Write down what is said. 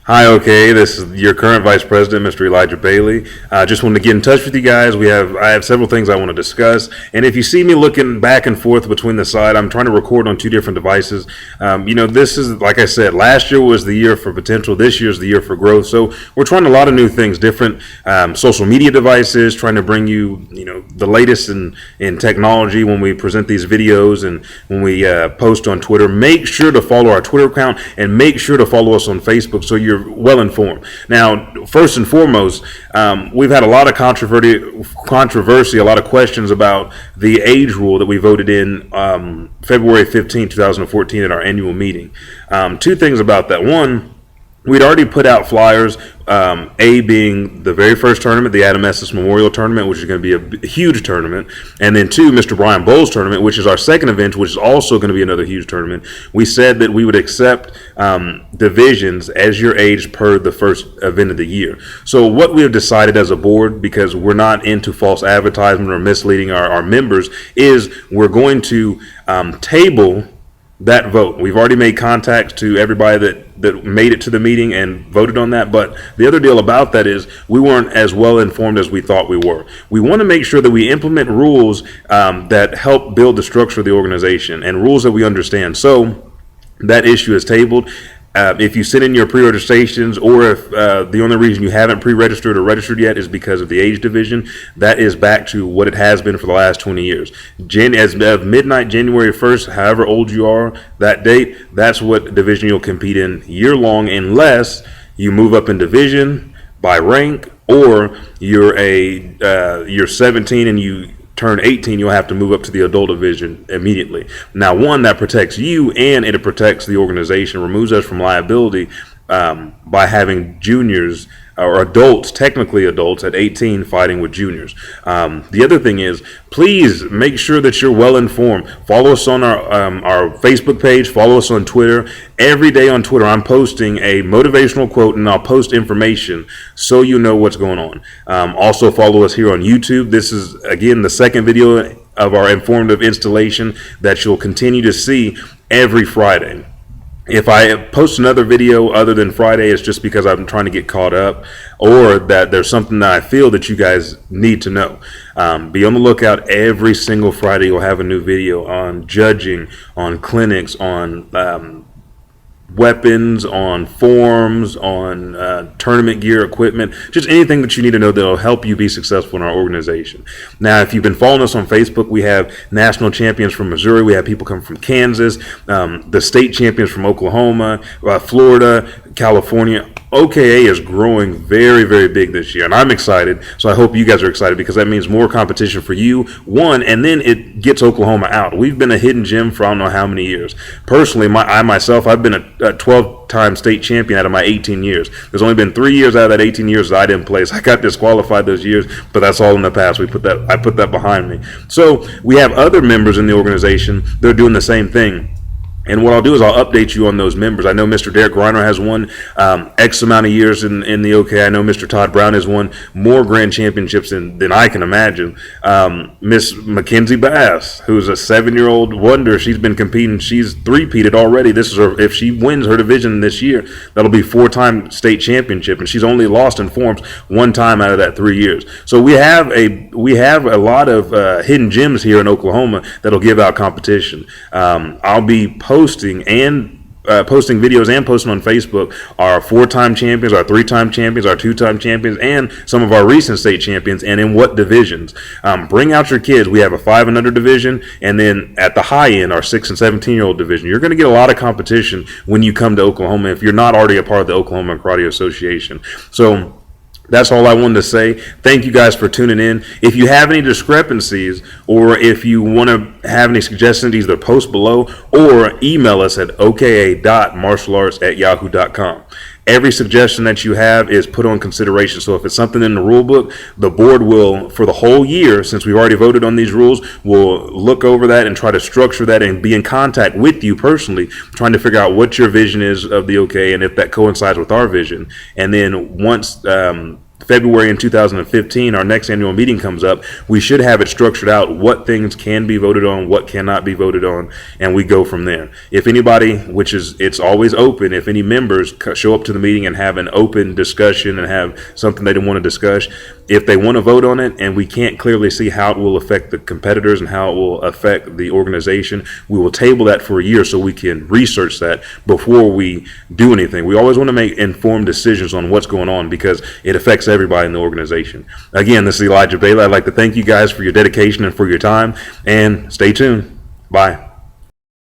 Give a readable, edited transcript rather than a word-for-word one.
Hi, O.K.A. This is your current Vice President, Mr. Elijah Bailey. Just wanted to get in touch with you guys. I have several things I want to discuss. And if you see me looking back and forth between the side, I'm trying to record on two different devices. This is, like I said, last year was the year for potential. This year is the year for growth. So we're trying a lot of new things, different social media devices, trying to bring you, the latest in technology when we present these videos and when we post on Twitter. Make sure to follow our Twitter account and make sure to follow us on Facebook so you're well informed. Now, first and foremost, we've had a lot of controversy, a lot of questions about the age rule that we voted in February 15, 2014 at our annual meeting. Two things about that. One, we'd already put out flyers, A being the very first tournament, the Adam Estes Memorial Tournament, which is going to be a huge tournament, and then two, Mr. Brian Bowles Tournament, which is our second event, which is also going to be another huge tournament. We said that we would accept divisions as your age per the first event of the year. So what we have decided as a board, because we're not into false advertisement or misleading our members, is we're going to table that vote. We've already made contacts to everybody that made it to the meeting and voted on that. But the other deal about that is we weren't as well informed as we thought we were. We want to make sure that we implement rules that help build the structure of the organization and rules that we understand. So that issue is tabled. If you send in your pre-registrations, or if the only reason you haven't pre-registered or registered yet is because of the age division, that is back to what it has been for the last 20 years. As of midnight, January 1st, however old you are, that date, that's what division you'll compete in year long, unless you move up in division by rank, or you're 17 and you turn 18, you'll have to move up to the adult division immediately. Now, one, that protects you and it protects the organization, removes us from liability by having juniors or adults, technically adults at 18, fighting with juniors. The other thing is, please make sure that you're well informed. Follow us on our Facebook page. Follow us on Twitter. Every day on Twitter, I'm posting a motivational quote, and I'll post information so you know what's going on. Also, follow us here on YouTube. This is, again, the second video of our informative installation that you'll continue to see every Friday. If I post another video other than Friday, it's just because I'm trying to get caught up, or that there's something that I feel that you guys need to know. Be on the lookout. Every single Friday you'll have a new video on judging, on clinics, on weapons, on forms, on tournament gear, equipment, just anything that you need to know that will help you be successful in our organization. Now, if you've been following us on Facebook, we have national champions from Missouri. We have people coming from Kansas, the state champions from Oklahoma, Florida, California. O.K.A. is growing very, very big this year, and I'm excited. So I hope you guys are excited, because that means more competition for you, one, and then it gets Oklahoma out. We've been a hidden gem for I don't know how many years. Personally, I've been a 12-time state champion out of my 18 years. There's only been 3 years out of that 18 years that I didn't play. So I got disqualified those years, but that's all in the past. I put that behind me. So we have other members in the organization that are doing the same thing. And what I'll do is I'll update you on those members. I know Mr. Derek Reiner has won X amount of years in the O.K.A. I know Mr. Todd Brown has won more grand championships than I can imagine. Miss Mackenzie Bass, who's a 7-year-old wonder, she's been competing. She's three-peated already. This is if she wins her division this year, that'll be 4-time state championship, and she's only lost in forms one time out of that 3 years. So we have a lot of hidden gems here in Oklahoma that'll give out competition. I'll be posting videos and posting on Facebook our 4-time champions, our 3-time champions, our 2-time champions, and some of our recent state champions, and in what divisions. Bring out your kids. We have a 5 and under division, and then at the high end, our 6 and 17-year-old division. You're going to get a lot of competition when you come to Oklahoma if you're not already a part of the Oklahoma Karate Association. So that's all I wanted to say. Thank you guys for tuning in. If you have any discrepancies, or if you want to have any suggestions, either post below or email us at oka.martialarts@yahoo.com. Every suggestion that you have is put on consideration. So if it's something in the rule book, the board will, for the whole year, since we've already voted on these rules, will look over that and try to structure that and be in contact with you personally, trying to figure out what your vision is of the O.K.A. and if that coincides with our vision. And then once February in 2015, our next annual meeting comes up, we should have it structured out what things can be voted on, what cannot be voted on, and we go from there. If anybody, which is, it's always open, if any members show up to the meeting and have an open discussion and have something they don't want to discuss, if they want to vote on it and we can't clearly see how it will affect the competitors and how it will affect the organization, we will table that for a year so we can research that before we do anything. We always want to make informed decisions on what's going on because it affects everybody in the organization. Again, this is Elijah Bailey. I'd like to thank you guys for your dedication and for your time, and stay tuned. Bye.